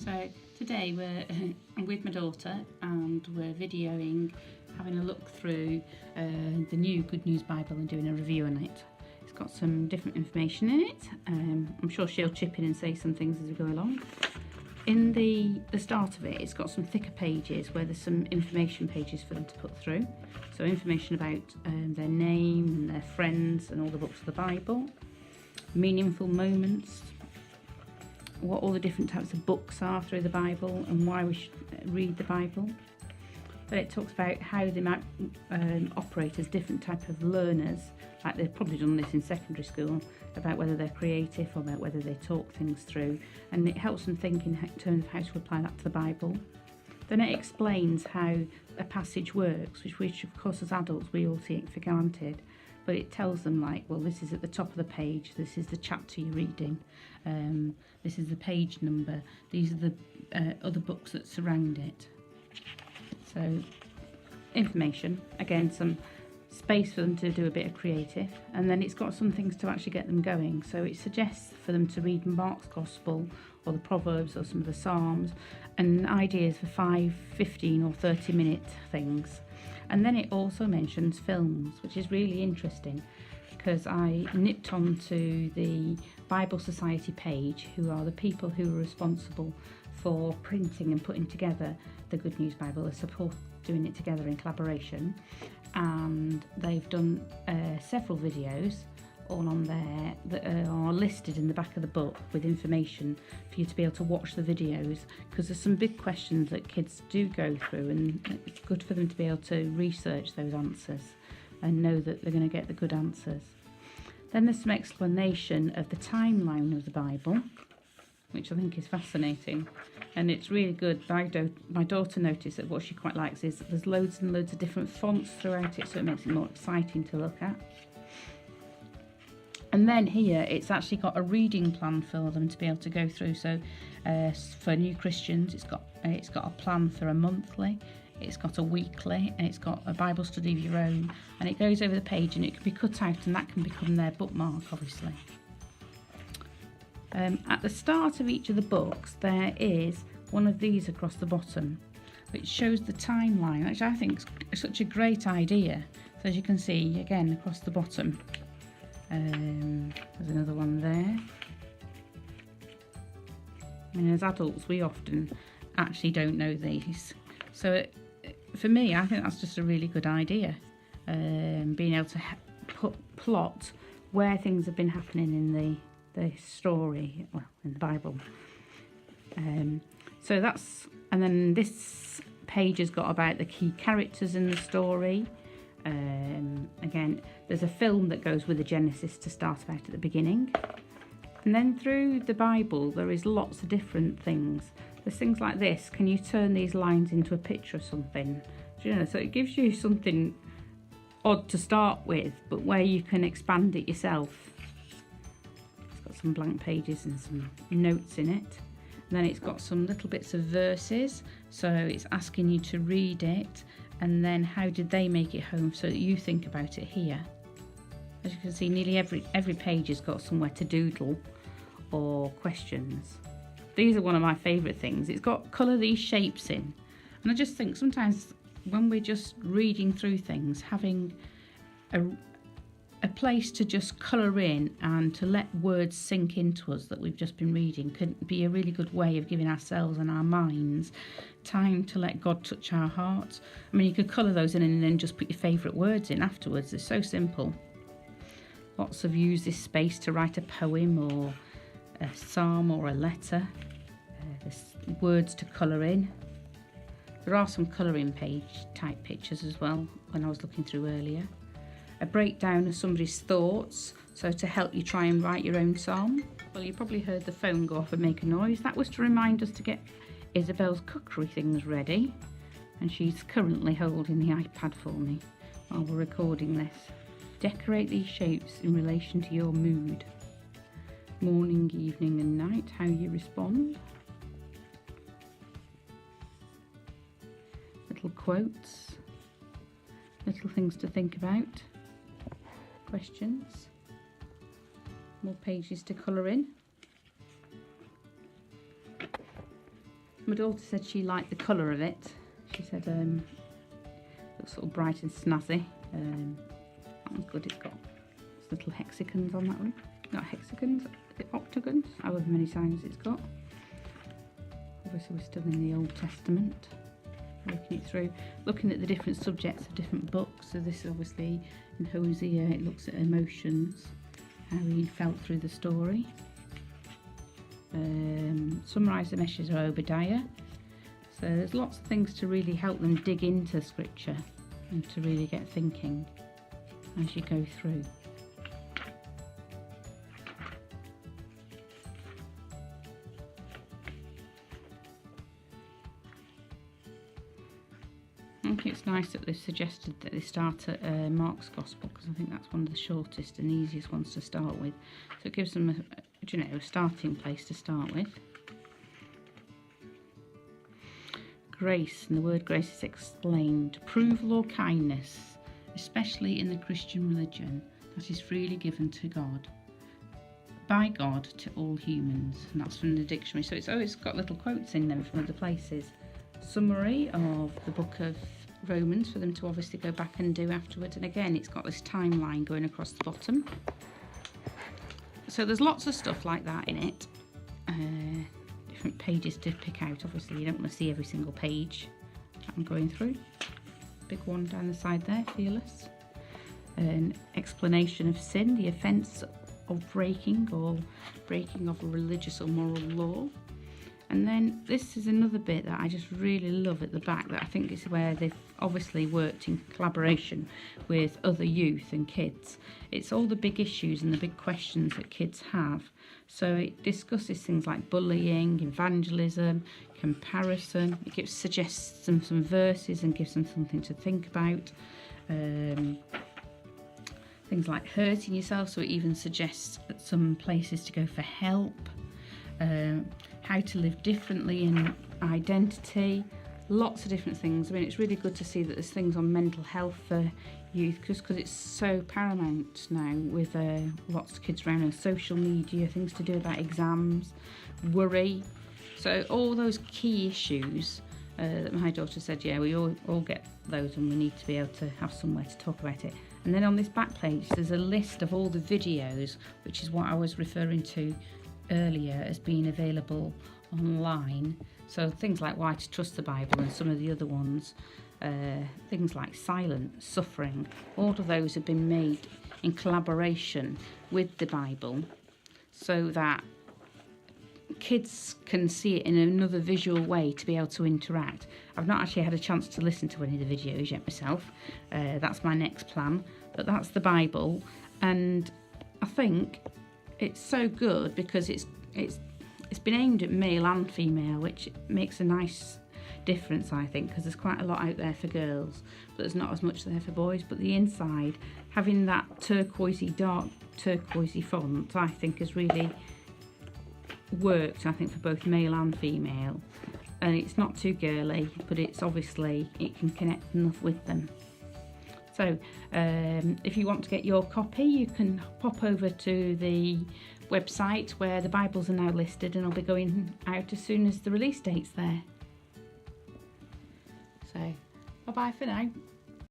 So today we're with my daughter and we're videoing, having a look through the new Good News Bible and doing a review on it. It's got some different information in it. I'm sure she'll chip in and say some things as we go along. In the start of it, it's got some thicker pages where there's some information pages for them to put through. So information about their name and their friends and all the books of the Bible, meaningful moments, what all the different types of books are through the Bible and why we should read the Bible. But it talks about how they might operate as different types of learners, like they've probably done this in secondary school, about whether they're creative or about whether they talk things through, and it helps them think in terms of how to apply that to the Bible. Then it explains how a passage works, which of course as adults we all take for granted, but it tells them like, well, this is at the top of the page, this is the chapter you're reading, this is the page number, these are the other books that surround it. So information, again, some space for them to do a bit of creative, and then it's got some things to actually get them going. So it suggests for them to read Mark's Gospel or the Proverbs or some of the Psalms, and ideas for 5, 15 or 30 minute things. And then it also mentions films, which is really interesting because I nipped onto the Bible Society page, who are the people who are responsible for printing and putting together the Good News Bible, the support doing it together in collaboration, and they've done several videos all on there that are listed in the back of the book with information for you to be able to watch the videos, because there's some big questions that kids do go through, and it's good for them to be able to research those answers and know that they're going to get the good answers. Then there's some explanation of the timeline of the Bible, which I think is fascinating, and it's really good. My daughter noticed that what she quite likes is that there's loads and loads of different fonts throughout it, so it makes it more exciting to look at. And then here it's actually got a reading plan for them to be able to go through. So for new Christians, it's got a plan for a monthly, it's got a weekly, and it's got a Bible study of your own, and it goes over the page and it can be cut out and that can become their bookmark, obviously. At the start of each of the books there is one of these across the bottom which shows the timeline, which I think is such a great idea. So as you can see again across the bottom, there's another one there. I mean, as adults we often actually don't know these, so for me I think that's just a really good idea, being able to plot where things have been happening in the story, well, in the Bible. So that's, and then this page has got about the key characters in the story. Again, there's a film that goes with the Genesis to start about at the beginning, and then through the Bible there is lots of different things. There's things like this: can you turn these lines into a picture of something? Do you know? So it gives you something odd to start with, but where you can expand it yourself. It's got some blank pages and some notes in it. And then it's got some little bits of verses, so it's asking you to read it, and then how did they make it home, so that you think about it here. As you can see, nearly every page has got somewhere to doodle or questions. These are one of my favourite things. It's got colour these shapes in, and I just think sometimes when we're just reading through things, having a place to just colour in and to let words sink into us that we've just been reading could be a really good way of giving ourselves and our minds time to let God touch our hearts. I mean, you could colour those in and then just put your favourite words in afterwards. It's so simple. Lots of use this space to write a poem or a psalm or a letter. There's words to colour in. There are some colouring page type pictures as well when I was looking through earlier. A breakdown of somebody's thoughts, so to help you try and write your own psalm. Well, you probably heard the phone go off and make a noise. That was to remind us to get Isabel's cookery things ready, and she's currently holding the iPad for me while we're recording this. Decorate these shapes in relation to your mood. Morning, evening and night, how you respond. Little quotes, little things to think about. Questions, more pages to colour in. My daughter said she liked the colour of it. She said looks sort of bright and snazzy. That one's good. It's got little hexagons on that one. Not hexagons, octagons, however many signs it's got. Obviously we're still in the Old Testament. Working it through, looking at the different subjects of different books. So this is obviously in Hosea, it looks at emotions, how he felt through the story. Summarise the messages of Obadiah. So there's lots of things to really help them dig into scripture and to really get thinking as you go through. I think it's nice that they've suggested that they start at Mark's Gospel, because I think that's one of the shortest and easiest ones to start with. So it gives them a starting place to start with. Grace, and the word grace is explained. Approval or kindness, especially in the Christian religion, that is freely given to God, by God to all humans. And that's from the dictionary. So it's always got little quotes in them from other places. Summary of the book of Romans for them to obviously go back and do afterwards. And again, it's got this timeline going across the bottom. So there's lots of stuff like that in it. Different pages to pick out. Obviously you don't want to see every single page that I'm going through. Big one down the side there, fearless. An explanation of sin, the offence of breaking of a religious or moral law. And then this is another bit that I just really love at the back, that I think is where they've obviously worked in collaboration with other youth and kids. It's all the big issues and the big questions that kids have. So it discusses things like bullying, evangelism, comparison. It suggests them some verses and gives them something to think about. Things like hurting yourself, so it even suggests some places to go for help. How to live differently in identity, lots of different things. I mean, it's really good to see that there's things on mental health for youth, just because it's so paramount now with lots of kids around, and social media, things to do about exams, worry. So all those key issues that my daughter said, yeah, we all get those, and we need to be able to have somewhere to talk about it. And then on this back page, there's a list of all the videos, which is what I was referring to earlier as being available online. So things like Why to Trust the Bible and some of the other ones, things like Silent Suffering, all of those have been made in collaboration with the Bible so that kids can see it in another visual way to be able to interact. I've not actually had a chance to listen to any of the videos yet myself. That's my next plan, but that's the Bible, and I think it's so good because it's been aimed at male and female, which makes a nice difference, I think, because there's quite a lot out there for girls, but there's not as much there for boys. But the inside, having that turquoisey, dark turquoisey font, I think has really worked, I think, for both male and female. And it's not too girly, but it's obviously, it can connect enough with them. So if you want to get your copy, you can pop over to the website where the Bibles are now listed, and I'll be going out as soon as the release date's there. So bye bye for now.